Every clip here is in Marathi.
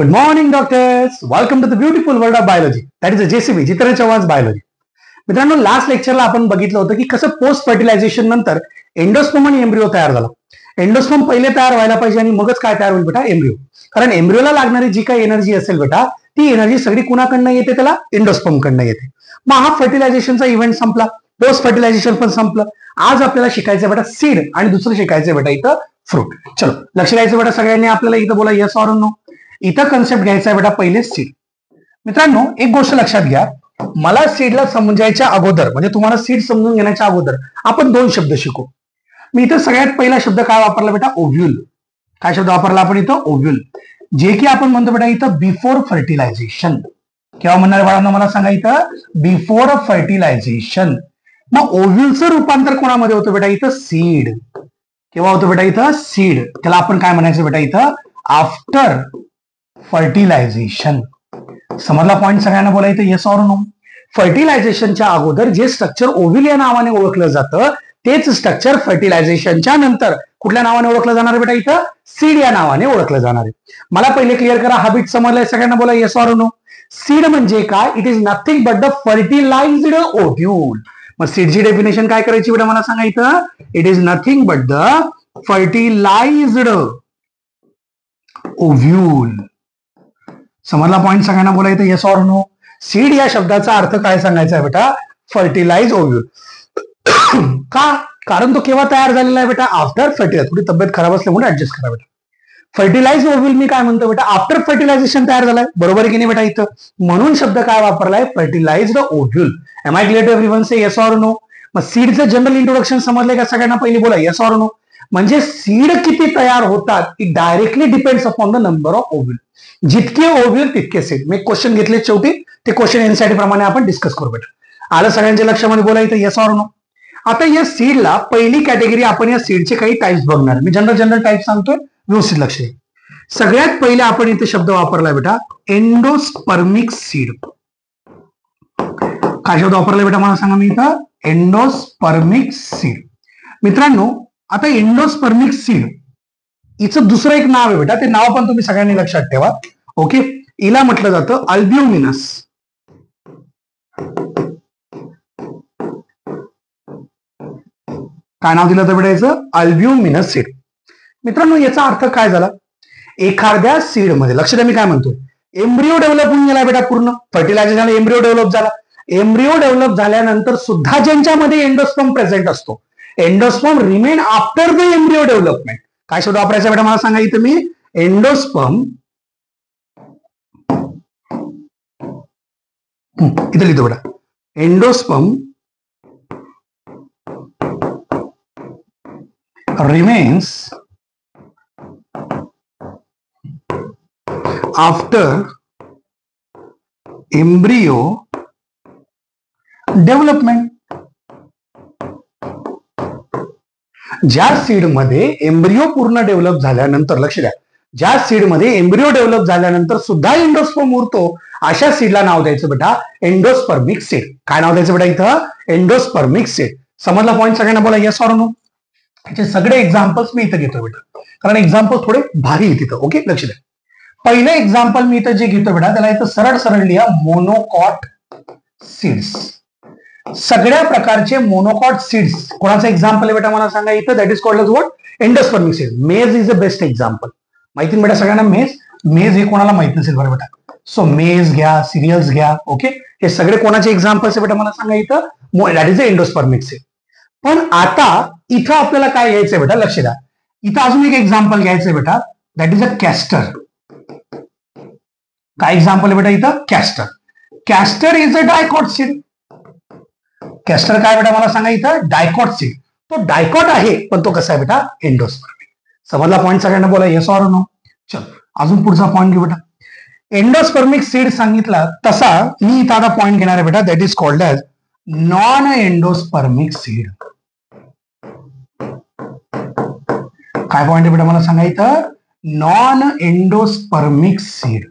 Good morning, doctors. Welcome to the beautiful world of biology. That is a JCB, Jitendra Chavan biology. मित्रांनो, लास्ट लेक्चरला आपण बघितलं होतं की कसं पोस्ट फर्टिलायझेशन नंतर एंडोस्पर्म आणि एम्ब्रिओ तयार झाला. एंडोस्पर्म पहिले तयार व्हायला पाहिजे आणि मगच काय तयार होईल बेटा, एम्ब्रिओ. कारण एम्ब्रिओला लागणारी जी काही एनर्जी असेल बेटा, ती एनर्जी सगळी कुणाकडनं येते, त्याला एंडोस्पर्म कडनं येते. मग हा फर्टिलायझेशनचा इव्हेंट संपला, पोस्ट फर्टिलायझेशन पण संपलं. आज आपल्याला शिकायचं बेटा सीड आणि दुसरं शिकायचं बेटा इथं फ्रूट. चलो लक्ष द्यायचं बेटा सगळ्यांनी. आपल्याला इथं बोला येस ऑर नो. इथं कन्सेप्ट घ्यायचा आहे बेटा पहिले सीड. मित्रांनो, एक गोष्ट लक्षात घ्या, मला सीडला समजायच्या अगोदर म्हणजे तुम्हाला सीड समजून घेण्याच्या अगोदर आपण दोन शब्द शिकू. मी इथं सगळ्यात पहिला शब्द काय वापरला बेटा, ओव्ह्यूल. काय शब्द वापरला आपण इथं, ओव्ह्यूल. जे की आपण म्हणतो बेटा इथं बिफोर फर्टिलायझेशन. केव्हा म्हणणार बाळांनो मला सांगा, इथं बिफोर फर्टिलायझेशन. मग ओव्ह्यूलचं रूपांतर कोणामध्ये होतं बेटा, इथं सीड. केव्हा होतं बेटा, इथं सीड. त्याला आपण काय म्हणायचं बेटा, इथं आफ्टर फर्टिलायझेशन. समजला पॉइंट सगळ्यांना बोलायचं, येस ऑर नो. फर्टिलायझेशनच्या अगोदर जे स्ट्रक्चर ओव्ह्यूल या नावाने ओळखलं जातं, तेच स्ट्रक्चर फर्टिलायझेशनच्या नंतर कुठल्या नावाने ओळखलं जाणार बेटा, इथं सीड या नावाने ओळखलं जाणार आहे. मला पहिले क्लिअर करा, हा बीट समजलाय सगळ्यांना, बोला येस ऑर नो. सीड म्हणजे काय, it is nothing but the fertilized ovule. मग सीडची डेफिनेशन काय करायची बेटा मला सांगा, इथं it is nothing but the fertilized ovule. समजला पॉइंट सगळ्यांना, बोलायचं येस ऑर नो. सीड या शब्दाचा अर्थ काय सांगायचा आहे बेटा, फर्टिलाइज ओव्ह्यूल. का, कारण तो केव्हा तयार झालेला आहे बेटा, आफ्टर फर्टिलाइज. थोडी तब्येत खराब असल्यामुळे ऍडजस्ट करा बेटा. फर्टिलाइज ओव्ह्यूल मी काय म्हणतो बेटा, आफ्टर फर्टिलायझेशन तयार झालाय, बरोबर की नाही बेटा इथं. म्हणून शब्द काय वापरलाय, fertilized ovule. Am I clear to everyone, say yes or no. मग सीडचं जनरल इंट्रोडक्शन समजलंय का सगळ्यांना, पहिली बोला येस ऑर नो. म्हणजे सीड किती तयार होतात, it directly depends upon the number of ovule. जितके ओव्ह्यूल तितके सीड. मी क्वेश्चन घेतले शेवटी, ते क्वेश्चन एनसीईआरटी प्रमाणे आपण डिस्कस करू बेटा. आलं सगळ्यांच्या लक्षामध्ये, बोलायचं येस ऑर नो. आता या सीडला पहिली कॅटेगरी, आपण या सीडचे काही टाइप्स बघणार. मी जनरल टाइप सांगतोय, व्यवस्थित लक्ष द्या. सगळ्यात पहिले आपण इथे शब्द वापरलाय बेटा, एंडोस्पर्मिक सीड. काय शब्द वापरलाय बेटा मला सांगा, मी इथं एंडोस्पर्मिक सीड. मित्रांनो, आता एंडोस्पर्मिक सीड हिचं दुसरं एक नाव आहे बेटा, ते नाव पण तुम्ही सगळ्यांनी लक्षात ठेवा. ओके, हिला म्हटलं जातं अल्ब्युमिनस. काय नाव दिलं तर बेटा याचं, अल्ब्युमिनस सीड. मित्रांनो, याचा अर्थ काय झाला, एखाद्या सीड मध्ये, लक्ष द्या मी काय म्हणतो, एम्ब्रिओ डेव्हलप होऊन गेला बेटा, पूर्ण फर्टिलायझेशन एम्ब्रिओ डेव्हलप झाला. एम्ब्रिओ डेव्हलप झाल्यानंतर सुद्धा ज्यांच्यामध्ये एंडोस्पर्म प्रेझेंट असतो, endosperm remain after the embryo development. काय शब्द वापरायचा बेटा मला सांगा, इथं मी एंडोस्पर्म, इथं लिहितो बेटा, endosperm remains after embryo development. ज्या सीड मध्ये एम्ब्रिओ पूर्ण डेव्हलप झाल्यानंतर, लक्ष द्या, ज्या सीड मध्ये एम्ब्रिओ डेव्हलप झाल्यानंतर सुद्धा एंडोस्पर्म उरतो, अशा सीडला नाव द्यायचं बेटा एंडोस्पर्मिक सीड. काय नाव द्यायचं बेटा इथं, एंडोस्पर्मिक सीड. समजला पॉइंट सगळ्यांना, बोला येस ऑर नो. याचे सगळे एक्झाम्पल्स मी इथं घेतो बेटा, कारण एक्झाम्पल थोडे भारी आहेत इथं. ओके, लक्ष द्या. पहिलं एक्झाम्पल मी इथं जे घेतो बेटा, त्याला इथं सरळ सरळ लिहा, मोनोकॉट सीड्स. सगळ्या प्रकारचे मोनोकॉट सीड्स कोणाचं एक्झाम्पल आहे बेटा मला सांगा, इथं that is called as what, endospermic seed. Maize is the best example. माहिती बेटा सगळ्यांना, मेज हे कोणाला माहित नसेल बरं बेटा. सो मेज घ्या, सिरियल्स घ्या. ओके, हे सगळे कोणाचे एक्झाम्पल्स आहे बेटा मला सांगा, इथं that is the endospermic seed. पण आता इथं आपल्याला काय घ्यायचंय बेटा, लक्ष द्या. इथं अजून एक एक्झाम्पल घ्यायचंय बेटा, दॅट इज अ कॅस्टर. काय एक्झाम्पल आहे बेटा इथं, castor. Castor is a dicot seed. Castor काय बेटा मला सांगा, इथं डायकॉट सीड. तो डायकॉट आहे, पण तो कसा आहे बेटा, एंडोस्पर्मिक. समजला पॉईंट सगळ्यांना, बोला येस ऑर नो. चल अजून पुढचा पॉईंट घेऊ बेटा. एंडोस्पर्मिक सीड सांगितला तसा मी इथं आता पॉईंट घेणार आहे बेटा, that is called as non endospermic seed. काय पॉइंट आहे बेटा मला सांगा, इथं नॉन एंडोस्पर्मिक सीड.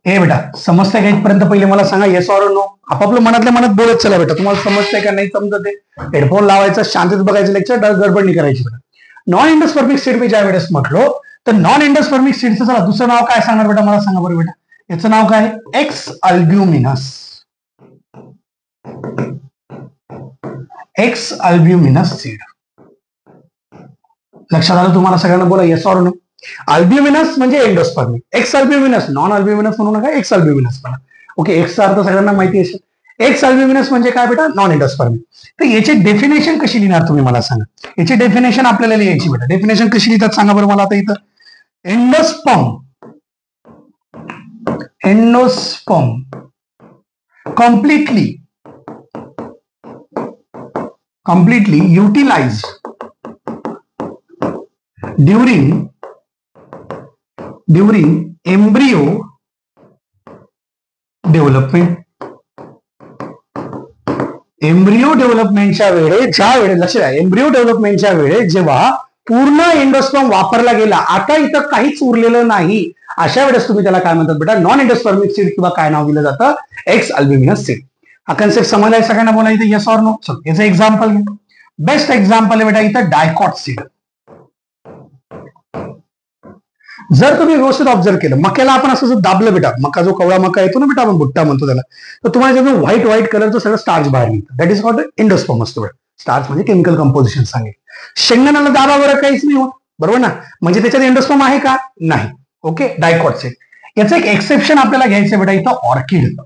हे बेटा समजतंय का इथपर्यंत, पहिले मला सांगा येस ऑर नो. आपापलं मनातल्या मनात बोलत चला बेटा, तुम्हाला समजतंय का नाही समजत आहे, हेडफोन लावायचा, शांततेत बघायचं लेक्चर, गडबड नाही करायची बेटा. नॉन एंडोस्पर्मिक सीड मी ज्या वेळेस म्हटलो, तर नॉन एंडोस्पर्मिक सीडचं चला दुसरं नाव काय सांगणार बेटा, मला सांगा बरं बेटा. याचं नाव काय? Ex albuminous. Ex albuminous seed. लक्षात आलं तुम्हाला सगळ्यांना? बोला येस ऑर नो. अल्ब्युमिनस म्हणजे endospermic, ex albuminous, non albuminous म्हणू नका, एक्स अल्ब्युमिनस म्हणा. ओके, एक्सचा अर्थ सगळ्यांना माहिती असेल. एक्स अल्ब्युमिनस म्हणजे काय बेटा? Non endospermic. तर याची डेफिनेशन कशी लिहिणार तुम्ही मला सांगा. याची डेफिनेशन आपल्याला लिहायची बेटा. डेफिनेशन कशी लिहितात सांगा बरं मला आता इथं. Endosperm completely utilized during embryo development. Embryo डेव्हलपमेंटच्या वेळेस, ज्या वेळेस लक्ष द्या, एम्ब्रियो डेव्हलपमेंटच्या वेळेस जेव्हा पूर्ण एंडोस्पर्म वापरला गेला, आता इथं काहीच उरलेलं नाही, अशा वेळेस तुम्ही त्याला काय म्हणतात बेटा? नॉन एंडोस्पर्मिक सीड किंवा काय नाव दिलं जातं? Ex albuminous seed. हा कन्सेप्ट समजलाय सगळ्यांना? बोला इथे येस ऑर नो. याचं एक्झाम्पल घ्या. बेस्ट एक्झाम्पल आहे बेटा इथं डायकॉट सीड. जर तुम्ही व्यवस्थित ऑब्झर्व केलं, मक्याला आपण असं जर दाबलं बेटा, मका जो कवळा मका येतो ना बेटा, आपण भुट्टा म्हणतो त्याला, तर तुम्हाला जेव्हा व्हाईट कलरचं सगळं स्टार्च बाहेर निघतं. दॅट इज कॉल्ड एंडोस्पर्म असतो बेटा. स्टार्च म्हणजे केमिकल कंपोजिशन सांगेल. शेंगदाण्याला दाबा बरं, काहीच नाही होत, बरोबर ना? म्हणजे त्याच्यात एंडोस्पर्म आहे का? नाही. Okay, dicot seed. याचं एक एक्सेप्शन आपल्याला घ्यायचं बेटा इथं, orchid.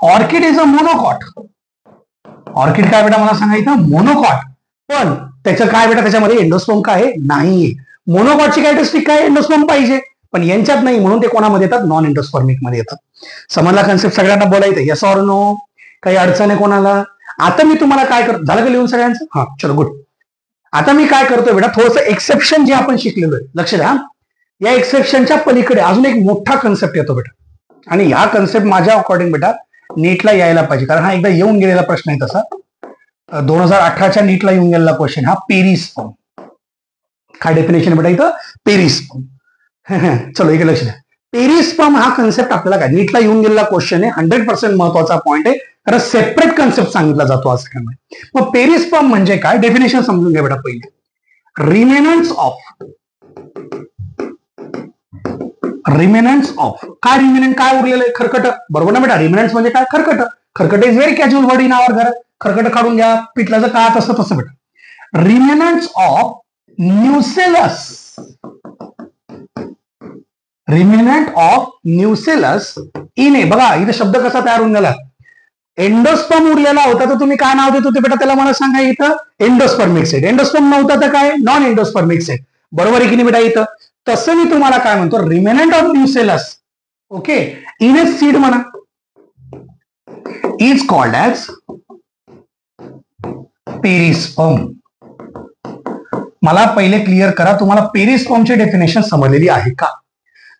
Orchid is a monocot. Orchid काय बेटा मला सांगा इथं? मोनोकॉट. पण त्याचं काय बेटा, त्याच्यामध्ये एंडोस्पर्म काय नाहीये. मोनोकॉटची कॅरेक्टरिस्टिक काय? एंडोस्पर्म पाहिजे, पण यांच्यात नाही, म्हणून ते कोणामध्ये येतात? नॉन एंडोस्पर्मिक मध्ये येतात. समजला कन्सेप्ट सगळ्यांना? बोलायचं येस ऑर नो. काही अडचण आहे कोणाला? आता मी तुम्हाला काय करतो, झालं का लिहून सगळ्यांचं? हा चलो गुड. आता मी काय करतोय बेटा, थोडंसं एक्सेप्शन जे आपण शिकलेलो आहे, लक्ष द्या. या एक्सेप्शनच्या पलीकडे अजून एक मोठा कन्सेप्ट येतो बेटा, आणि ह्या कन्सेप्ट माझ्या अकॉर्डिंग बेटा नीटला यायला पाहिजे, कारण हा एकदा येऊन गेलेला प्रश्न आहे तसा. 2018च्या नीटला येऊन गेलेला क्वेश्चन हा, पेरिस्पर्म. काय डेफिनेशन बेटा इथं? पेरिस्पर्म. चलो इकडे लक्ष द्या. पेरिस्पर्म हा कन्सेप्ट आपल्याला काय नीटला येऊन गेलेला क्वेश्चन आहे, 100% महत्वाचा पॉईंट आहे, कारण सेपरेट कन्सेप्ट सांगितला जातो आज काय. मग पेरिस्पर्म म्हणजे काय? डेफिनेशन समजून घ्या बेटा पहिले. रिमेनंट्स ऑफ काय? रिमेनंट काय उरलेलं आहे? खरकट, बरोबर ना बेटा? रिमेनंट्स म्हणजे काय? खरकट. खरकट is very casual word in our घर. खरकट काढून घ्या, पिठल्याचं काळात असतं तसं बेटा. Remnants of nucellus. Remnant of nucellus in a. बघा इथे शब्द कसा तयार होऊन गेला. एंडोस्पर्म उरलेला होता तर तुम्ही काय नाव देत होते बेटा त्याला? मला सांगा इथं. Endospermic set. एंडोस्पर्म नव्हता तर काय? Non endospermic set. बरोबर आहे की नाही बेटा इथं? तसं मी तुम्हाला काय म्हणतो? Remnant of nucellus, okay, in a seed म्हणा, इज कॉल्ड ऍज पेरिस्पर्म. मला पहिले क्लिअर करा, तुम्हाला पेरिस्पर्मची डेफिनेशन समजलेली आहे का?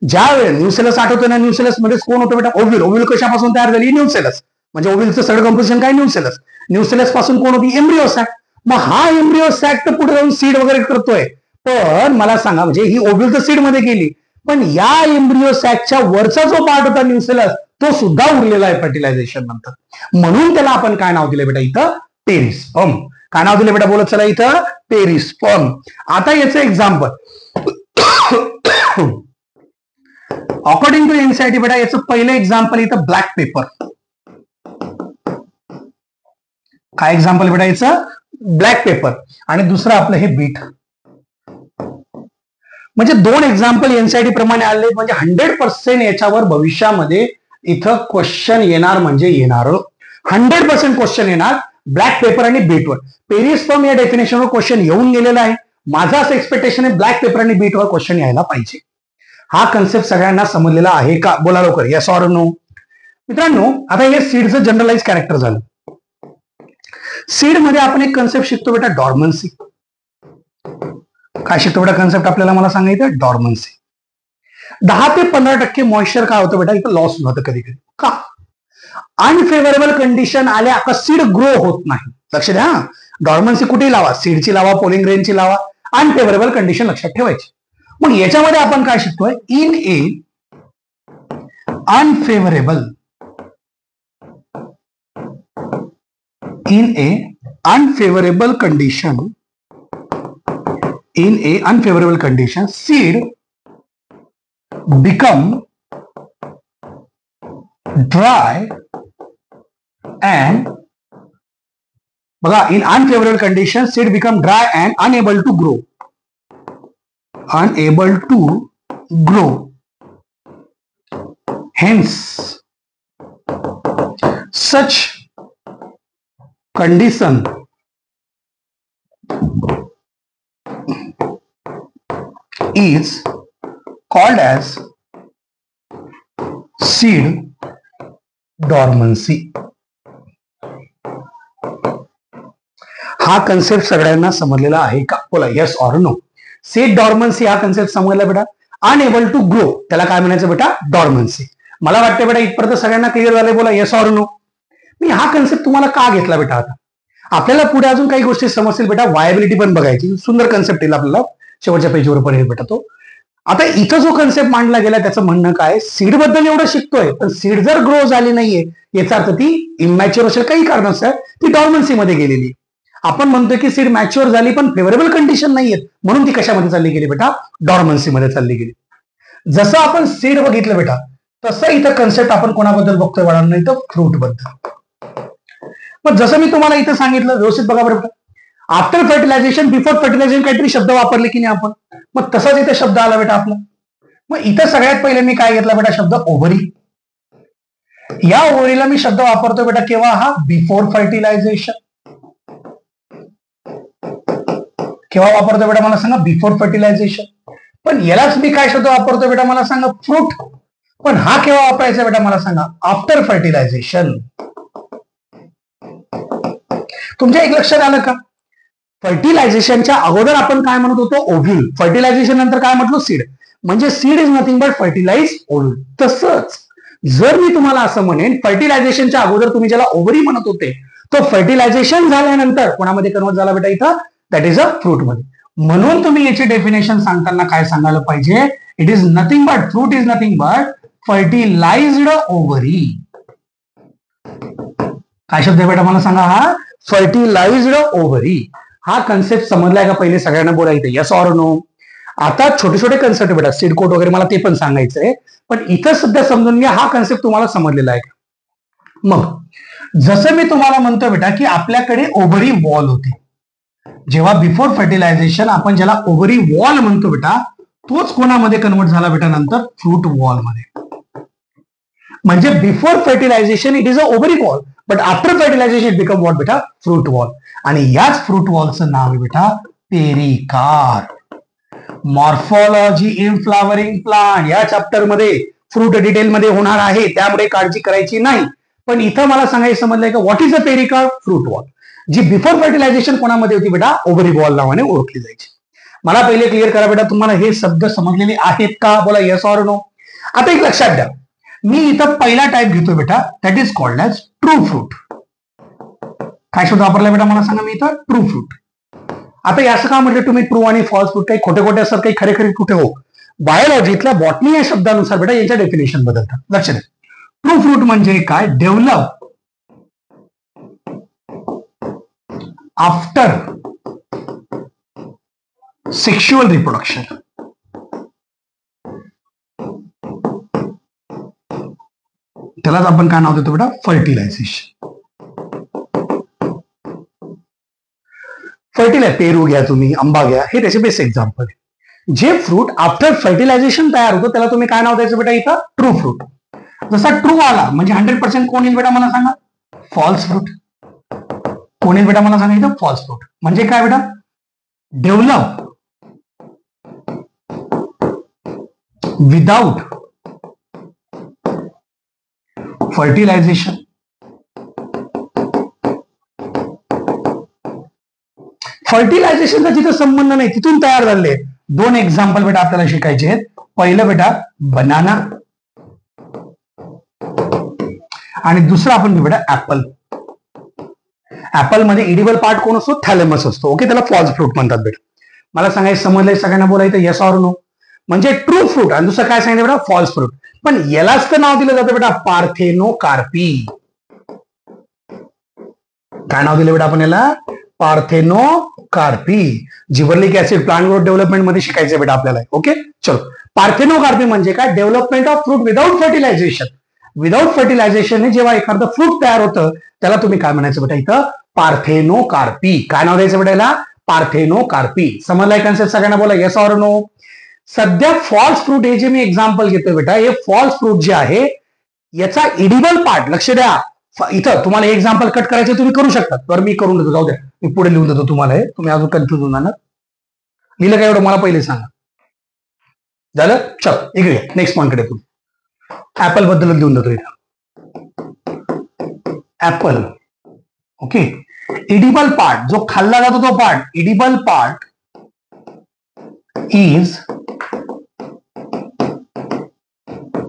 ज्या वेळेस न्यूसेलस आठवतो ना, न्यूसेलस मध्ये कोण होतं बेटा? ओव्ह्यूल. ओव्ह्यूल कशापासून तयार झाली? न्यूसेलस. म्हणजे ओव्ह्यूलचं सगळं कंपोजिशन काय? न्यूसेलस. न्यूसेलस पासून कोण होती? Embryo sac. मग हा एम्ब्रियो सॅक तर पुढे जाऊन सीड वगैरे करतोय, पण मला सांगा, म्हणजे ही ओव्ह्यूल तर सीड मध्ये गेली, पण या एम्ब्रियो सॅकच्या वरचा जो पार्ट होता न्यूसेलस, तो सुद्धा उरलेला आहे फर्टिलायझेशन नंतर, म्हणून त्याला आपण काय नाव दिलं बेटा इथं? पेरिस्पर्म. काय नाव दिलं बेटा? बोलत चला इथं, पेरिस्पर्म. आता याचं एक्झाम्पल अकॉर्डिंग टू एनसीईआरटी बेटा, याचं पहिलं एक्झाम्पल इथं ब्लॅक पेपर. काय एक्झाम्पल बेटा याचं? Black paper. आणि दुसरं आपलं हे बीट. म्हणजे दोन एक्झाम्पल एनसीईआरटी प्रमाणे आले, म्हणजे 100% याच्यावर भविष्यामध्ये इथं क्वेश्चन येणार, म्हणजे येणार 100% क्वेश्चन येणार ब्लॅक पेपर आणि बीटवर. पेरिस्पर्म या डेफिनेशनवर क्वेश्चन येऊन गेलेला आहे. माझं असं एक्सपेक्टेशन आहे ब्लॅक पेपर आणि बीटवर क्वेश्चन यायला पाहिजे. हा कन्सेप्ट सगळ्यांना समजलेला आहे का? बोला लवकर, येस ऑर नो. मित्रांनो, आता हे सीडचं जनरलाइज कॅरेक्टर झालं. सीड मध्ये आपण एक कन्सेप्ट शिकतो बेटा, डॉर्मन्सी. काय शिकतो बेटा कन्सेप्ट आपल्याला? मला सांगायचं डॉर्मन्सी. 10 ते 15% मॉइश्चर काय होतं बेटा इथं? लॉस होतं कधी कधी. का? अनफेवरेबल कंडिशन आल्या का सीड ग्रो होत नाही. लक्ष द्या, डॉर्मन्सी कुठेही लावा, सीडची लावा, पोलिंग रेंजची लावा, अनफेवरेबल कंडिशन लक्षात ठेवायची. मग याच्यामध्ये आपण काय शिकतोय? In A unfavourable condition in a unfavorable condition, seed become dry and बघा, in unfavorable conditions seed become dry and unable to grow. Hence, such condition is called as seed dormancy. हा कन्सेप्ट सगळ्यांना समजलेला आहे का? बोला येस ऑर नो. सीड डॉर्मन्सी हा कन्सेप्ट समजला बेटा. अनएबल टू ग्रो त्याला काय म्हणायचं बेटा? डॉर्मन्सी. मला वाटतं बेटा इथपर्यंत सगळ्यांना क्लिअर झालंय. बोला येस ऑर नो. मी हा कन्सेप्ट तुम्हाला का घेतला बेटा? आता आपल्याला पुढे अजून काही गोष्टी समजतील बेटा. वायबिलिटी पण बघायची. सुंदर कन्सेप्ट येईल आपल्याला शेवटच्या पेजवर पण येईल बेटा तो. आता इथं जो कन्सेप्ट मांडला गेला त्याचं म्हणणं काय? सीड बद्दल एवढं शिकतोय पण सीड जर ग्रो झाली नाहीये याचा अर्थ ती इमॅच्युअर असेल, काही कारण असेल, ती डॉर्मन्सी मध्ये गेलेली. आपण म्हणतोय की सीड मॅच्युअर झाली पण फेवरेबल कंडिशन नाहीये म्हणून ती कशामध्ये चालली गेली बेटा? डॉर्मन्सी मध्ये चालली गेली. जसं आपण सीड बघितलं बेटा तसं इथं कन्सेप्ट आपण कोणाबद्दल बघतोय बाळांनो? इथं फ्रूट बद्दल. पण जसं मी तुम्हाला इथं सांगितलं व्यवस्थित बघा बरं. आफ्टर फर्टिलायझेशन बिफोर फर्टिलायझेशन काहीतरी शब्द वापरले की नाही आपण? मग तसाच इथे शब्द आला बेटा आपला. मग इथं सगळ्यात पहिले मी काय घेतला बेटा? शब्द ओव्हरी. या ओव्हरीला मी शब्द वापरतो बेटा केव्हा? हा बिफोर फर्टिलायझेशन. केव्हा वापरतो बेटा मला सांगा? Before fertilisation. पण यालाच मी काय शब्द वापरतो बेटा मला सांगा? फ्रूट. पण हा केव्हा वापरायचा बेटा मला सांगा? After fertilisation. तुमच्या एक लक्षात आलं का? फर्टिलायझेशनच्या अगोदर आपण काय म्हणत होतो? ओव्ह्यूल. फर्टिलायझेशन नंतर काय म्हटलं? सीड. म्हणजे seed is nothing but fertilize ovule. तसंच जर मी तुम्हाला असं म्हणेन फर्टिलायझेशनच्या अगोदर तुम्ही ज्याला ओव्हरी म्हणत होते तो फर्टिलायझेशन झाल्यानंतर कोणामध्ये कन्वर्ट झाला बेटा? इथं दॅट इज अ फ्रूट मध्ये. म्हणून तुम्ही याची डेफिनेशन सांगताना काय सांगायला पाहिजे? It is nothing but, fruit is nothing but fertilised ovary. काय शब्द आहे बेटा मला सांगा? हा फर्टिलाइज्ड ओव्हरी. हा कन्सेप्ट समजलाय का? पहिले सगळ्यांना बोलायचं येस ऑर नो. आता छोटे छोटे कन्सेप्ट बेटा, सीड कोट वगैरे मला ते पण सांगायचंय. पण इथं सध्या समजून घ्या हा कन्सेप्ट तुम्हाला समजलेला आहे का? मग जसं मी तुम्हाला म्हणतो बेटा की आपल्याकडे ओव्हरी वॉल होती. जेव्हा बिफोर फर्टिलायझेशन आपण ज्याला ओव्हरी वॉल म्हणतो बेटा तोच कोणामध्ये कन्वर्ट झाला बेटा? नंतर फ्रूट वॉल मध्ये. म्हणजे before fertilization it is a ovary wall but after fertilization it become what बेटा? Fruit wall. आणि याच फ्रूट वॉलचं नाव आहे बेटा pericarp. Morphology in flowering plant या चॅप्टर मध्ये फ्रूट डिटेल मध्ये होणार आहे त्यामुळे काळजी करायची नाही. पण इथं मला सांगायचं समजलंय का? What is a pericarp? Fruit wall. जी बिफोर फर्टिलायझेशन कोणामध्ये होती बेटा? ओव्हरी वॉल नावाने ओळखली जायची. मला पहिले क्लिअर करा बेटा तुम्हाला हे शब्द समजलेले आहेत का? बोला येस ऑर नो. आता एक लक्षात द्या, मी इथं पहिला टाईप घेतो बेटा that is called as true fruit. काय शब्द वापरला बेटा मला सांगा? मी इथं ट्रू फ्रूट. आता याचं का म्हटलं तुम्ही ट्रू आणि फॉल्स फ्रूट? काही खोटे खोटे असतात, काही खरे खरे कुठे? हो, बायोलॉजीतल्या बॉटनी या शब्दानुसार बेटा यांच्या डेफिनेशन बदलतात. लक्षात द्या. ट्रू फ्रूट म्हणजे काय? Develop after sexual reproduction. त्यालाच आपण काय नाव देतो बेटा? फर्टिलायझेशन. फर्टिलायझर पेरू घ्या तुम्ही, आंबा घ्या, हे त्याचे बेस्ट एक्झाम्पल. जे फ्रूट आफ्टर फर्टिलायझेशन तयार होतं त्याला तुम्ही काय नाव द्यायचं बेटा? इथं ट्रू फ्रूट. जसा ट्रू आला म्हणजे 100% कोण येईल बेटा मला सांगा? False fruit. कोण येईल बेटा मला सांगा? इथं फॉल्स फ्रूट. म्हणजे काय बेटा? Develop without fertilisation. फर्टिलायझेशनचा जिथं संबंध नाही तिथून तयार झाले. दोन एक्झाम्पल बेटा आपल्याला शिकायचे आहेत. पहिलं बेटा बनाना आणि दुसरं आपण घेऊ बेटा ऍपल. ऍपल मध्ये इडिबल पार्ट कोण असतो? थॅलेमस असतो. ओके, त्याला फॉल्स फ्रूट म्हणतात बेटा. मला सांगायचं समजलंय सगळ्यांना? बोलायचं येस ऑर नो. म्हणजे ट्रू फ्रूट आणि दुसरं काय सांगितलं बेटा? False fruit. पण यालाच तर नाव दिलं जातं बेटा पार्थेनोकार्पी. काय नाव दिलं बेटा आपण याला? Parthenocarpy. Carpy. Gibberellic acid plant growth development मध्ये शिकायचे बेटा आपल्याला. ओके चलो. पार्थेनोकार्पी म्हणजे काय? Development of fruit without fertilisation. Without fertilisation जेव्हा एखादं फ्रूट तयार होतं त्याला तुम्ही काय म्हणायचं बेटा इथं? पार्थेनोकार्पी. काय नाव द्यायचं बेटा याला? पार्थेनोकार्पी. समजलाय कन्सेप्ट सगळ्यांना? बोला येस ऑर नो. सध्या फॉल्स फ्रूट हे जे मी एक्झाम्पल घेतोय बेटा, हे फॉल्स फ्रूट जे आहे याचा इडिबल पार्ट, लक्ष द्या इथं, तुम्हाला हे एक्झाम्पल कट करायचे तुम्ही करू शकता, तर मी करून देतो, जाऊ द्या मी पुढे लिहून देतो तुम्हाला. हे तुम्ही अजून कन्फ्युज होणार ना. लिहिलं काय एवढं मला पहिले सांगा. झालं? चल इकडे नेक्स्ट पॉइंट कडे. तुम्ही ऍपल बद्दल लिहून देतो इथं. ऍपल. ओके. इडिबल पार्ट जो खाल्ला जातो तो part, edible part is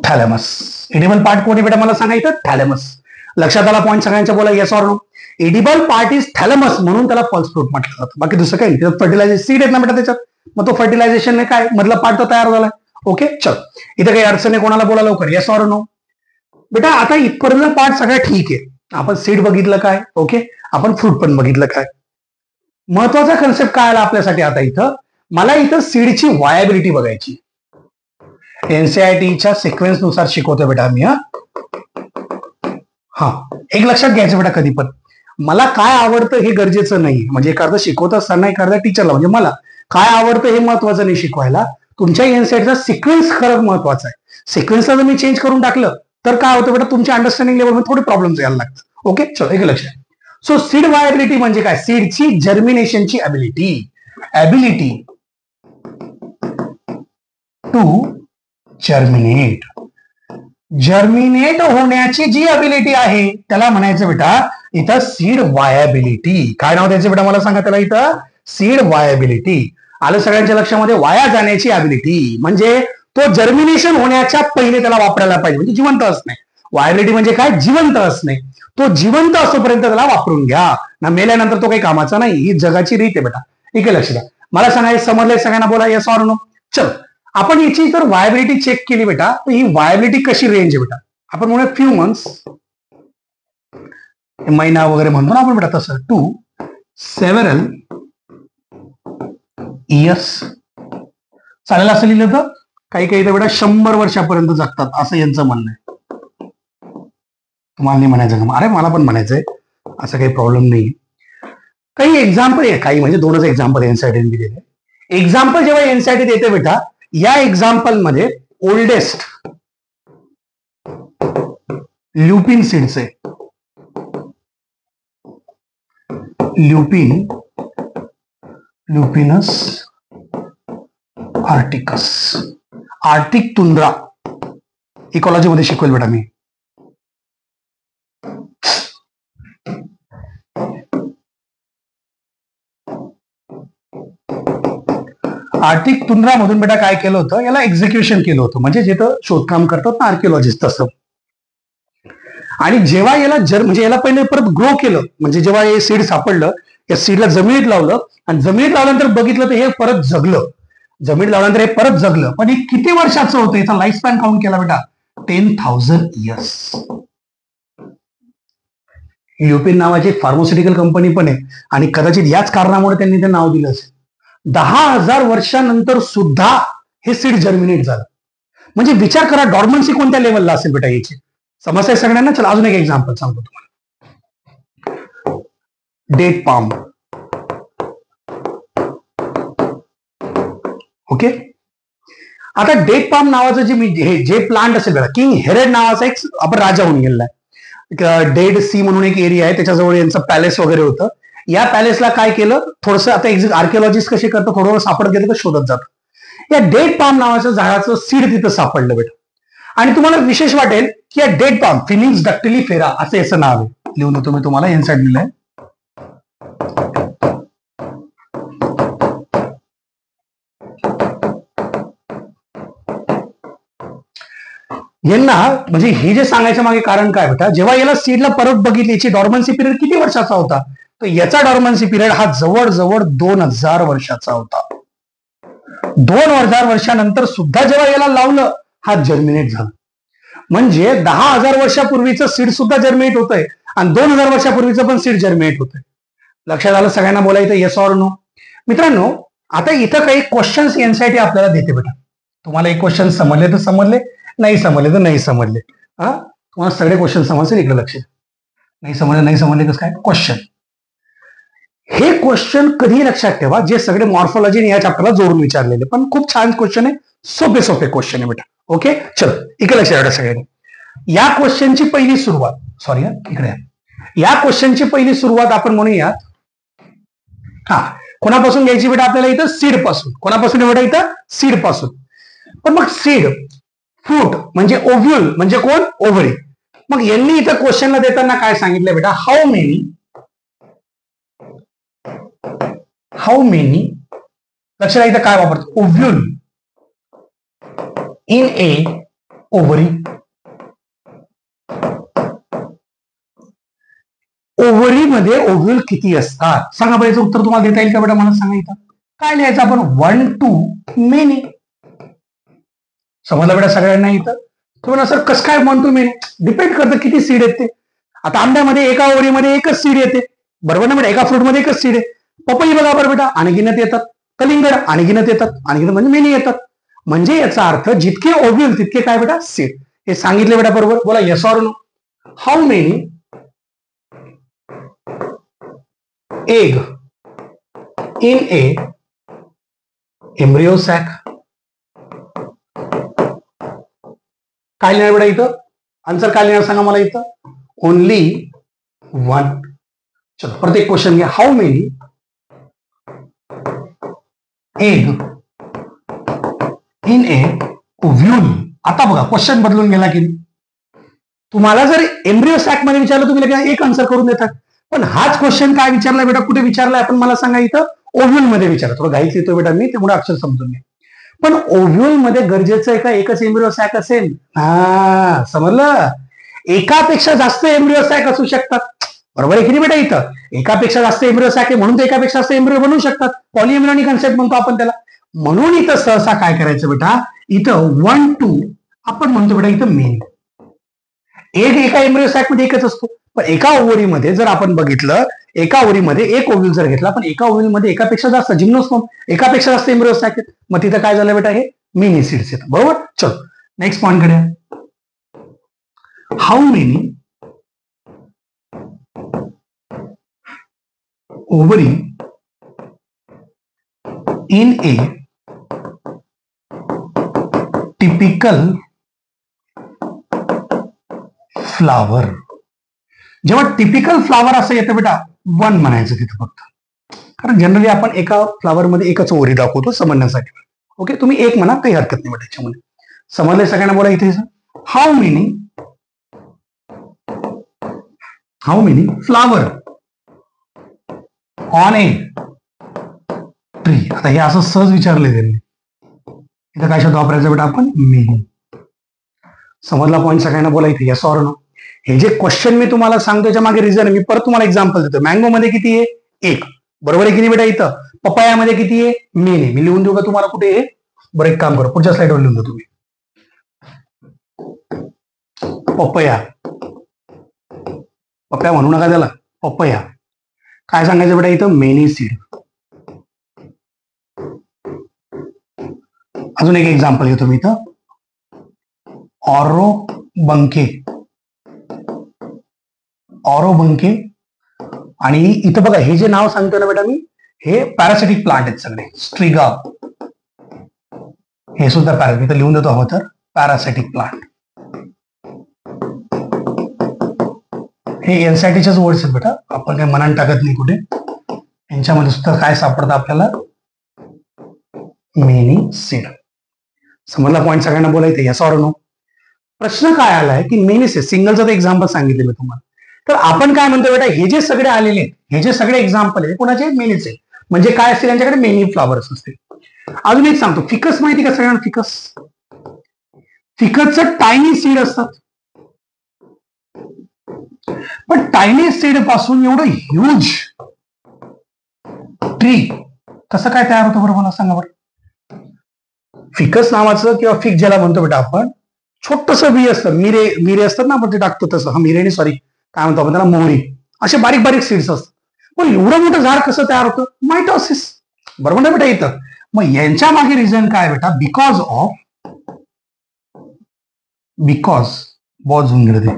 thalamus. Edible part कोणी बेटा मला सांगा इथं? थॅलेमस. लक्षात आला पॉईंट सगळ्यांच्या? बोला yes or no. Edible part is thalamus म्हणून त्याला फॉल्स फ्रूट म्हटलं जातं. बाकी दुसरं काही नाही. फर्टिलायझेशन सीड आहेत ना बेटा त्याच्यात, मग तो फर्टिलायझेशन काय मधला पार्ट तो तयार झालाय. ओके चल. इथं काही अडचण आहे कोणाला? बोला लवकर येस ऑर नो. बेटा आता इथपर्यंत पार्ट सगळं ठीक आहे. आपण सीड बघितलं काय? ओके. आपण फ्रूट पण बघितलं काय? महत्वाचा कन्सेप्ट काय आला आपल्यासाठी आता इथं? मला इथं सीडची वायबिलिटी बघायची. एनसीआयटीच्या सिक्वेन्स नुसार शिकवतोय बेटा मी. हा एक लक्षात घ्यायचं बेटा, कधी पण मला काय आवडतं हे गरजेचं नाही. म्हणजे एखादं शिकवत असताना एखाद्या टीचरला म्हणजे मला काय आवडतं हे महत्वाचं नाही शिकवायला. तुमच्या एनसीआयटीचा सिक्वेन्स खरंच महत्वाचा आहे. सिक्वेन्सला जर मी चेंज करून टाकलं तर काय होतं बेटा? तुमच्या अंडरस्टँडिंग लेवलमध्ये थोडे प्रॉब्लेम्स यायला लागतात. ओके चलो एक लक्षात. सो सीड वायबिलिटी म्हणजे काय? सीडची जर्मिनेशनची ability. Ability to germinate. Germinate होण्याची जी अबिलिटी आहे त्याला म्हणायचं बेटा इथं सीड वायबिलिटी. काय नाव द्यायचं बेटा मला सांगा त्याला इथं? Seed viability. आलं सगळ्यांच्या लक्षामध्ये? वाया जाण्याची अबिलिटी म्हणजे तो जर्मिनेशन होण्याच्या पहिले त्याला वापरायला पाहिजे, म्हणजे जिवंत असणे. वायबिलिटी म्हणजे काय? जिवंत असणे. तो जिवंत असोपर्यंत त्याला वापरून घ्या ना, मेल्यानंतर तो काही कामाचा नाही. ही जगाची रीत आहे बेटा. ठीक आहे लक्ष द्या. मला सांगा समजलंय सगळ्यांना? बोला येस ऑर नो. चल आपण याची जर वायबिलिटी चेक केली बेटा तर ही वायबिलिटी कशी रेंज आहे बेटा? आपण म्हणूया फ्यू मंथ्स, महिना वगैरे म्हणतो ना आपण बेटा तसं, टू सेव्हरल इयर्स. चालेल असं लिहिलं तर? काही काही तर बेटा 100 वर्षापर्यंत जगतात असं यांचं म्हणणं आहे. तुम्हाला नाही म्हणायचं का? अरे मला पण म्हणायचंय, असं काही प्रॉब्लेम नाही. काही एक्झाम्पल आहे, काही म्हणजे 2च एक्झाम्पल एनसीईआरटी दिलेले. एक्झाम्पल जेव्हा एनसीईआरटी देते बेटा, या एक्झाम्पल मध्ये ओल्डेस्ट ल्युपिन सीड्स आहे. ल्युपिनस आर्टिकस. आर्टिक तुंद्रा इकॉलॉजी मध्ये शिकवेल बेटा मी. आर्टिक तुंद्रा मधून बेटा काय केलं होतं? याला एक्झिक्युशन केलं होतं, म्हणजे जिथं शोधकाम करतात ना आर्किओलॉजिस्ट तसं. आणि जेव्हा याला म्हणजे याला पहिले परत ग्रो केलं, म्हणजे जेव्हा हे सीड सापडलं या सीडला जमिनीत लावलं आणि जमिनीत लावल्यानंतर बघितलं तर हे परत जगलं. जमिनीत लावल्यानंतर हे परत जगलं. पण हे किती वर्षाचं होतं? याचा लाईफ स्पॅन काउंट केला बेटा 10,000 इयर्स. ल्युपिन नावाची फार्मास्युटिकल कंपनी पण आहे आणि कदाचित याच कारणामुळे त्यांनी ते नाव दिलं असेल. 10,000 वर्षानंतर सुद्धा हे सीड जर्मिनेट झालं. म्हणजे विचार करा डॉर्मन्सी कोणत्या लेवलला असेल बेटा याची. समस्या सगळ्यांना? चला अजून एक एक्झाम्पल सांगतो तुम्हाला. Date palm. ओके. आता डेट पाम नावाचं जे प्लांट असेल बेटा, किंग हेरेड नावाचा एक आपण राजा होऊन गेलेला आहे. डेड सी म्हणून एक एरिया आहे, त्याच्याजवळ यांचं पॅलेस वगैरे होतं. या पॅलेसला काय केलं थोडंसं, आता आर्किओलॉजिस्ट कसे करतं, थोडं सापडत गेलं तर शोधत जातं. या डेट पाम नावाच्या झाडाचं सीड तिथं सापडलं बेटा. आणि तुम्हाला विशेष वाटेल की या डेट पाम फिनिक्स डक्टिलिफेरा असं याचं नाव आहे. लिहून देतो मी तुम्हाला, इनसाइड दिलंय. यांना म्हणजे हे जे सांगायचं मागे कारण काय बेटा, जेव्हा याला सीडला परत बघितली याची डॉर्मन्सी पिरियड किती वर्षाचा होता, तर याचा डॉर्मन्सी पिरियड हा जवळजवळ 2000 वर्षाचा होता. 2000 वर्षानंतर सुद्धा जेव्हा याला लावलं हा जर्मिनेट झाला. म्हणजे 10,000 वर्षापूर्वीचं सीड सुद्धा जर्मिनेट होतंय आणि 2000 वर्षापूर्वीचं पण सीड जर्मिनेट होतंय. लक्षात आलं सगळ्यांना? बोलायचं येस ऑर नो. मित्रांनो, आता इथं काही क्वेश्चन्स एनसीईआरटी आपल्याला देते बेटा. तुम्हाला एक क्वेश्चन समजले तर समजले, नाही समजले तर नाही समजले. हा, तुम्हाला सगळे क्वेश्चन समजले, इकडे लक्ष. नाही समजले कसं काय क्वेश्चन. हे क्वेश्चन कधी लक्षात ठेवा, जे सगळे मॉर्फॉलॉजी या चॅप्टरला जोडून विचारलेले, पण खूप छान क्वेश्चन आहे, सोपे क्वेश्चन आहे बेटा. ओके, चलो इकडे लक्षात ठेवा सगळ्यांनी. या क्वेश्चनची पहिली सुरुवात, सॉरी इकडे, या क्वेश्चनची पहिली सुरुवात आपण म्हणूया, हा, कोणापासून घ्यायची बेटा आपल्याला इथं, सीड पासून. कोणापासून बेटा इथं, सीड पासून. पण मग सीड, फ्रूट म्हणजे ओव्ह्यूल म्हणजे कोण, ओव्हरी. मग यांनी इथं क्वेश्चनला देताना काय सांगितलं बेटा, हाऊ मेनी लक्षात इथं काय वापरतो, ovule in A ovary. Ovary मध्ये ओव्ह्यूल किती असतात सांगा बरं. याचं उत्तर तुम्हाला देता येईल का बेटा, मला सांगा. इथं काय लिहायचं आपण, 1 to many. समजलं बेटा सगळ्यांना. इथं तुम्हाला सर कसं काय 1 to many, डिपेंड करतं किती सीड आहेत ते. आता आंब्यामध्ये एका ओव्हरीमध्ये एकच सीड येते, बरोबर ना बेटा, एका फ्रूटमध्ये एकच सीड आहे. पपई बघा बरं बेटा, अनगिनत येतात. कलिंगड अनगिनत येतात, अनगिनत म्हणजे मेनी येतात. म्हणजे याचा अर्थ जितके ओव्ह्यूल तितके काय बेटा, सीड. हे सांगितले बेटा बरोबर. बोला yes or no. How many egg in a embryo sac. काय लिहिणार बेटा इथं, आन्सर काय लिहिणार सांगा मला इथं, ओनली 1. चलो प्रत्येक क्वेश्चन घ्या. How many egg in A ovule. आता बघा क्वेश्चन बदलून गेला की, तुम्हाला जर एम्ब्रियो सॅक मध्ये विचारलं तुम्ही लगेच एक आन्सर करून देतात. पण हाच क्वेश्चन काय विचारला बेटा, कुठे विचारलाय आपण मला सांगा इथं, ओव्ह्यूल मध्ये विचारला. थोडं घाईत लिहितो बेटा मी, त्यामुळे अक्षर समजून घ्या. पण ओव्ह्यूल मध्ये गरजेचं आहे का एकच एम्ब्रियो सॅक असेल, हा समजलं. एकापेक्षा जास्त एम्ब्रियो सॅक असू शकतात, बरोबर आहे की नाही बेटा. इथं एकापेक्षा जास्त एम्ब्रियो सॅक आहे म्हणून ते एकापेक्षा जास्त एम्ब्रियो बनवू शकतात. पॉलिएम्ब्रियोनिक कन्सेप्ट म्हणतो आपण त्याला. म्हणून इथं सहसा काय करायचं बेटा, इथं 1 to आपण म्हणतो बेटा इथं मेनी. एका एम्ब्रियो सॅक मध्ये एकच असतो. पण एका ओव्हरीमध्ये जर आपण बघितलं, एका ओव्हरीमध्ये एक ओव्ह्यूल जर घेतला, पण एका ओव्ह्यूल मध्ये एकापेक्षा जास्त जिम्नोस्पर्म, एकापेक्षा जास्त एम्ब्रियो सॅक आहेत, मग तिथं काय झालं बेटा, हे मिनी सीड्स आहेत, बरोबर. चलो नेक्स्ट पॉइंट कडे. How many ovary in A typical flower. जेव्हा टिपिकल फ्लावर असं येतं बेटा, 1 म्हणायचं तिथं फक्त, कारण जनरली आपण एका फ्लावर मध्ये एकच ओव्हरी दाखवतो समजण्यासाठी. ओके, तुम्ही एक म्हणा, काही हरकत नाही बेटा याच्यामध्ये. समजलंय सगळ्यांना. बोला इथे, how many flower on a tree. आता हे असं सहज विचारले त्यांनी, इथं काय शब्द वापरायचं बेटा आपण, मेनी. समजला पॉईंट सगळ्यांना. बोला इथे येस ऑर नो. हे जे क्वेश्चन मी तुम्हाला सांगतो त्याच्या मागे रिझन, मी परत तुम्हाला एक्झाम्पल देतो. मँगो मध्ये किती आहे, 1, बरोबर आहे की नाही बेटा. इथं पपायामध्ये किती आहे, मेनी. मी लिहून देऊ का तुम्हाला कुठे आहे, बरं एक काम करू, पुढच्या स्लाइडवर लिहून दो तुम्ही. पपया म्हणू नका त्याला, पपया. काय सांगायचं बेटा इथं, मेनी सीड. अजून एक एक्झाम्पल घेतो मी इथं, ऑरो बंके. आणि इथं बघा हे जे नाव सांगतो ना बेटा मी, हे पॅरासिटिक प्लांट आहेत सगळे. स्ट्रिगा, हे सुद्धा पॅरासिटिक. इथं लिहून देतो हवं तर, पॅरासिटिक प्लांट. हे एनसीईआरटीच्याच वर्ड्स आहेत बेटा, आपण काही मनात टाकत नाही कुठे. यांच्यामध्ये सुद्धा काय सापडतं आपल्याला, मेनी सीड. समजला पॉईंट सगळ्यांना. बोलायचं येस ऑर नो. प्रश्न काय आलाय की मेनी सीड, सिंगलचं तर एक्झाम्पल सांगितले मी तुम्हाला. तर आपण काय म्हणतो बेटा, हे जे सगळे आलेले आहेत, हे जे सगळे एक्झाम्पल आहे कोणाचे, मेनीचे. म्हणजे काय असतील यांच्याकडे, मेनी फ्लावर्स असतील. अजून एक सांगतो, फिकस माहिती का सगळ्यांना, फिकसचं टायनी सीड असतात. पण टायनी सीड पासून एवढं ह्यूज ट्री कसं काय तयार होतं बरं, मला सांगा बरं. फिकस नावाचं किंवा फिक ज्याला म्हणतो बेटा आपण, छोटस बी असतं, मिरे असतात ना आपण ते टाकतो तसं, हा मिरेने सॉरी काय म्हणतो आपण त्याला, मोहरी. असे बारीक बारीक सीड्स असतात. पण एवढं मोठं झाड कसं तयार होतं, मायटोसिस. बरोबर ना बेटा इथं. मग यांच्या मागे रिझन काय बेटा, बिकॉज बॉज होऊन गेलं ते,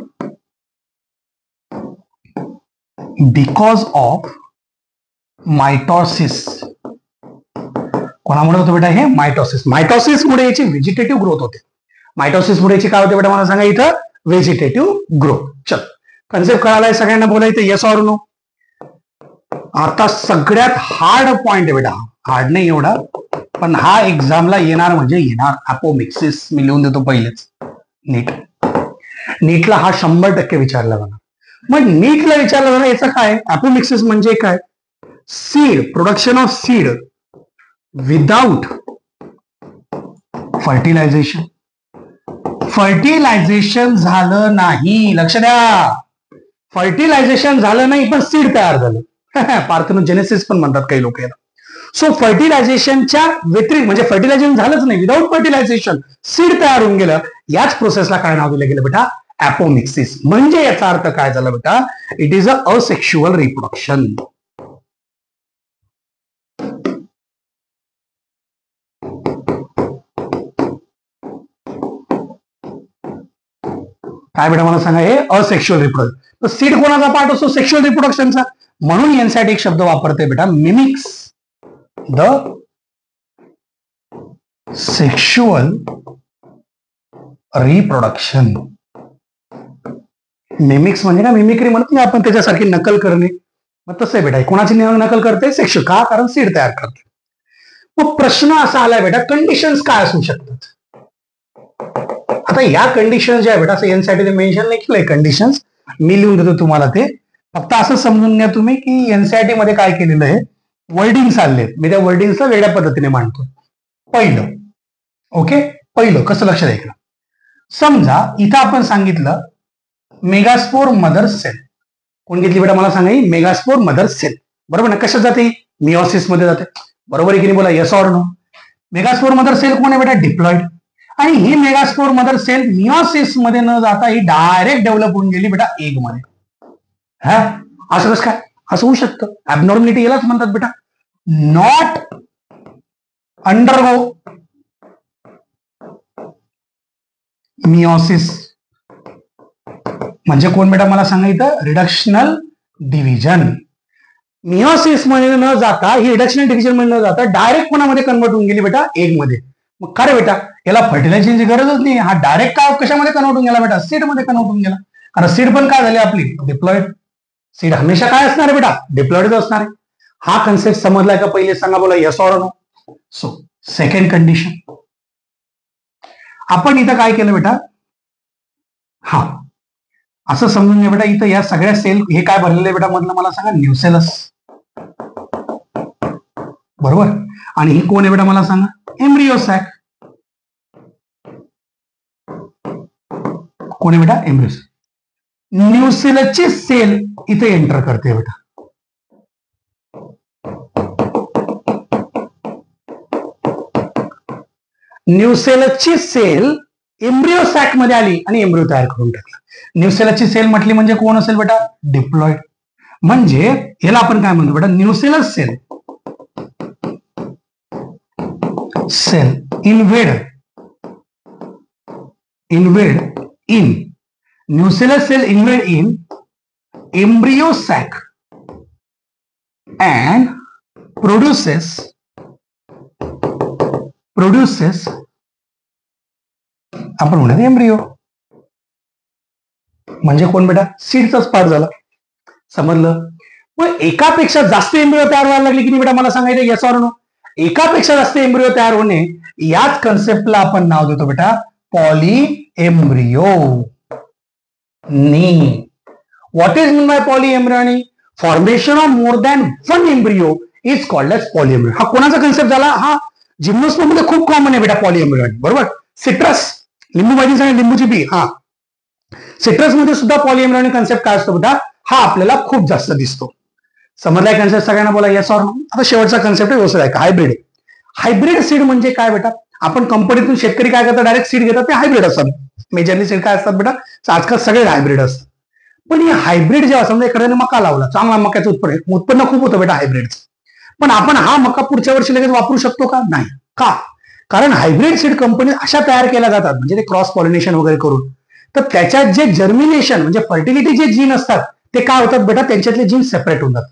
बिकॉज ऑफ मायटॉसिस. कोणामुळे होतं बेटा हे, मायटॉसिस. मायटॉसिस मुळे याची व्हेजिटेटिव्ह ग्रोथ होते. मायटॉसिस मुळे याची काय होते बेटा मला सांगा इथं, व्हेजिटेटिव्ह ग्रोथ. चल कन्सेप्ट कळालाय सगळ्यांना, बोलायचं येस ऑर नो. आता सगळ्यात हार्ड पॉइंट आहे बेटा, हार्ड नाही एवढा, पण हा एक्झामला येणार म्हणजे येणार. अपोमिक्सिस मी लिहून देतो पहिलेच. नीटला हा 100% विचारला जाणार. मग नीटला विचारलं जाणार याचं काय, अपोमिक्सिस म्हणजे काय, seed, production of seed without fertilisation. Fertilisation झालं नाही, लक्ष द्या, फर्टिलायझेशन झालं नाही पण सीड तयार झालं. पार्थेनोजेनेसिस पण म्हणतात काही लोक याला. सो फर्टिलायझेशनच्या व्यतिरिक्त, म्हणजे फर्टिलायझेशन झालंच नाही, विदाउट फर्टिलायझेशन सीड तयार होऊन गेलं, याच प्रोसेसला काय नाव दिलं गेलं बेटा, अपोमिक्सिस. म्हणजे याचा अर्थ काय झाला बेटा, it is a asexual reproduction. काय बेटा मला सांगा, हे असेक्शुअल रिप्रोडक्शन. तर सीड कोणाचा पार्ट असतो, सेक्शुअल रिप्रोडक्शनचा. म्हणून यांसाठी एक शब्द वापरते बेटा, mimics the sexual reproduction. Mimics म्हणजे काय, मिमिक्री म्हणत नाही आपण, त्याच्यासारखी नकल करणे. मग तसं आहे बेटा, कोणाची नकल करते, सेक्शुअल. का, कारण सीड तयार करते. मग प्रश्न असा आलाय बेटा, कंडिशन्स काय असू शकतात. आता या कंडिशन ज्या बेटा, असं एनसाठी मेन्शन नाही केलंय कंडिशन्स, मी लिहून देतो तुम्हाला ते. फक्त असं समजून घ्या तुम्ही की एनसीआरटी मध्ये काय केलेलं आहे, वर्डिंग चालले, मी त्या वर्डिंगला वेगळ्या पद्धतीने मांडतो. पहिलं, ओके, पहिलं कसं लक्षात ऐकलं, समजा इथं आपण सांगितलं मेगास्पोर मदर सेल. कोण घेतली बेटा मला सांगा, मेगास्पोर मदर सेल. बरोबर ना, कशात जाते, मिओसिस मध्ये जाते. बरोबर आहे की नाही, बोला yes or no. Megaspore mother cell कोण आहे बेटा, डिप्लॉइड. आणि ही मेगास्पोर मदर सेल मिओसिस मध्ये न जाता ही डायरेक्ट डेव्हलप होऊन गेली बेटा एग मध्ये. हा, असं कसं काय, असं होऊ शकतं. ऍबनॉर्मॅलिटी यालाच म्हणतात बेटा, नॉट अंडरगो मिओसिस. म्हणजे कोण बेटा मला सांगा इथं, रिडक्शनल डिव्हिजन. मिओसिस मध्ये न जाता, ही रिडक्शनल डिव्हिजन मध्ये न जाता डायरेक्ट कोणामध्ये कन्वर्ट होऊन गेली बेटा, एग मध्ये. मग काय बेटा, याला फर्टिलायझेशनची गरजच नाही, हा डायरेक्ट काय कशामध्ये कन्वर्ट होऊन गेला बेटा, सीड मध्ये कन्वर्ट होऊन गेला. कारण सीड पण काय झाली आपली, डिप्लॉइड. सीड हमेशा काय असणार आहे बेटा, डिप्लॉइड असणार आहे. हा कन्सेप्ट समजलाय का, पहिले सांगा बोला yes or no. So second condition, आपण इथं काय केलं बेटा, हा असं समजून घ्या बेटा, इथं या सगळ्या सेल हे काय भरलेले बेटा मधलं मला सांगा, न्यूसेलस. बरोबर. आणि ही कोण आहे बेटा मला सांगा, एम्ब्रियो सॅक. कोण आहे बेटा, एम्ब्रियो सॅक. न्यूसेलसची सेल इथे एंटर करते बेटा. न्यूसेलसची सेल एम्ब्रियो सॅक मध्ये आली आणि एम्ब्रियो तयार करून टाकला. न्यूसेलसची सेल म्हटली म्हणजे कोण असेल बेटा, डिप्लॉइड. म्हणजे याला आपण काय म्हणतो बेटा, nucellus cell. Cell invade in nucellus cell invade in embryo sac and produces आपण म्हणूयात एम्ब्रियो. म्हणजे कोण बेटा, सीडचाच पार्ट झाला. समजलं. मग एकापेक्षा जास्त एम्ब्रियो तयार व्हायला लागले की नाही बेटा मला सांगायचं, येस ऑर नो. एकापेक्षा जास्त एम्ब्रियो तयार होणे, याच कन्सेप्टला आपण नाव देतो बेटा polyembryony. What is mean by poly embryo? Formation of more than one embryo is called as poly embryo. हा कोणाचा कन्सेप्ट झाला, हा जिम्नोस्पर्म मध्ये खूप कॉमन आहे बेटा पॉली एम्ब्रियो. बरोबर. सिट्रस, लिंबू भाजी सांगा, लिंबूची बी, हा सिट्रस मध्ये सुद्धा पॉली एम्ब्रियो कन्सेप्ट काय असतो बेटा, हा आपल्याला खूप जास्त दिसतो. समजलाय कन्सेप्ट सगळ्यांना, बोला येस ऑर नो. आता शेवटचा कन्सेप्ट व्यवस्थित आहे, हायब्रिड. हायब्रिड सीड म्हणजे काय बेटा, आपण कंपनीतून शेतकरी काय करतात, डायरेक्ट सीड घेतात, ते हायब्रिड असतात. मेजरली सीड काय असतात बेटा, आजकाल सगळे हायब्रिड असतात. पण हे हायब्रिड जेव्हा समजा एखाद्याने मका लावला, चांगला मक्याचं उत्पन्न खूप होतं बेटा हायब्रिडचं, पण आपण हा मका पुढच्या वर्षी लगेच वापरू शकतो का? नाही. का? कारण हायब्रिड सीड कंपनी अशा तयार केल्या जातात, म्हणजे ते क्रॉस पॉलिनेशन वगैरे करून, तर त्याच्यात जे जर्मिनेशन म्हणजे फर्टिलिटी जे जीन असतात ते काय होतात बेटा, त्यांच्यातले जीन सेपरेट होतात.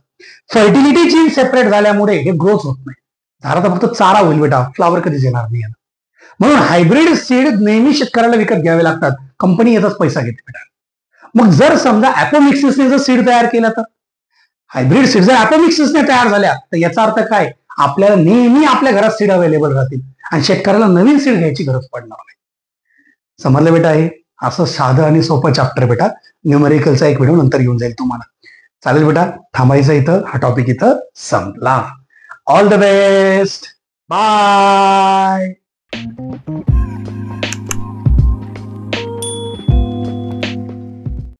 फर्टिलिटी जीन सेपरेट झाल्यामुळे हे ग्रोथ होत नाही. झाडाचा फक्त चारा होईल बेटा, फ्लावर कधीच येणार नाही. म्हणून हायब्रिड सीड नेहमी शेतकऱ्याला विकत घ्यावे लागतात. कंपनी याचाच पैसा घेते बेटा. मग जर समजा ऍपोमिक्सिसने जर सीड तयार केलं, तर हायब्रिड सीड जर ऍपोमिक्सिसने तयार झाल्या, तर याचा अर्थ काय, आपल्याला नेहमी आपल्या घरात सीड अवेलेबल राहतील आणि शेतकऱ्याला नवीन सीड घ्यायची गरज पडणार नाही. समजलं बेटा? हे असं साधं आणि सोपं चॅप्टर बेटा. न्यूमेरिकलचा एक व्हिडिओ नंतर येऊन जाईल तुम्हाला. चालेल बेटा, थांबायचं इथं, हा टॉपिक इथं संपला. All the best, bye.